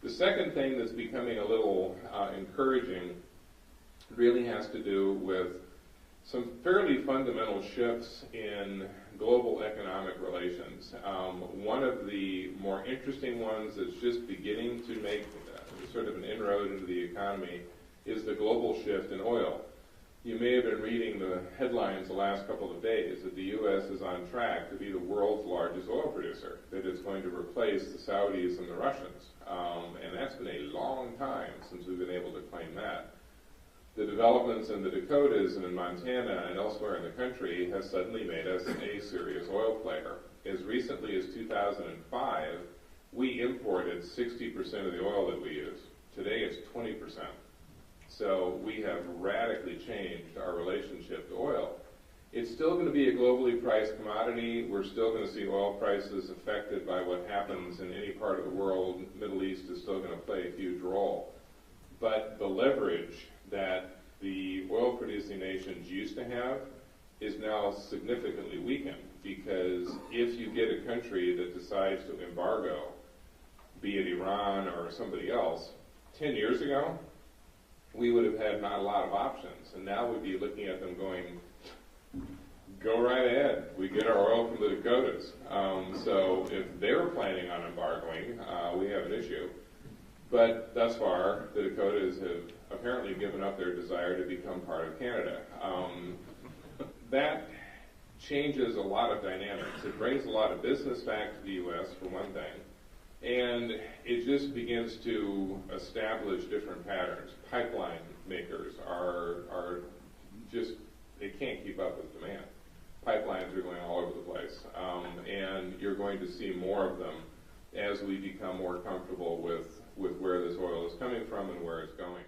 The second thing that's becoming a little encouraging really has to do with some fairly fundamental shifts in global economic relations. One of the more interesting ones that's just beginning to make sort of an inroad into the economy is the global shift in oil. You may have been reading the headlines the last couple of days that the U.S. is on track to be the world's largest oil producer, that it's going to replace the Saudis and the Russians. And that's been a long time since we've been able to claim that. The developments in the Dakotas and in Montana and elsewhere in the country has suddenly made us a serious oil player. As recently as 2005, we imported 60% of the oil that we use. Today it's 20%. So we have radically changed our relationship to oil. It's still going to be a globally priced commodity. We're still going to see oil prices affected by what happens in any part of the world. The Middle East is still going to play a huge role. But the leverage that the oil-producing nations used to have is now significantly weakened, because if you get a country that decides to embargo, be it Iran or somebody else, 10 years ago, we would have had not a lot of options. And now we'd be looking at them going, go right ahead. We get our oil from the Dakotas. So if they're planning on embargoing, we have an issue. But thus far, the Dakotas have apparently given up their desire to become part of Canada. That changes a lot of dynamics. It brings a lot of business back to the U.S., for one thing, and it just begins to establish different patterns. Pipeline makers are just, they can't keep up with demand. Pipelines are going all over the place, and you're going to see more of them as we become more comfortable with where this oil is coming from and where it's going.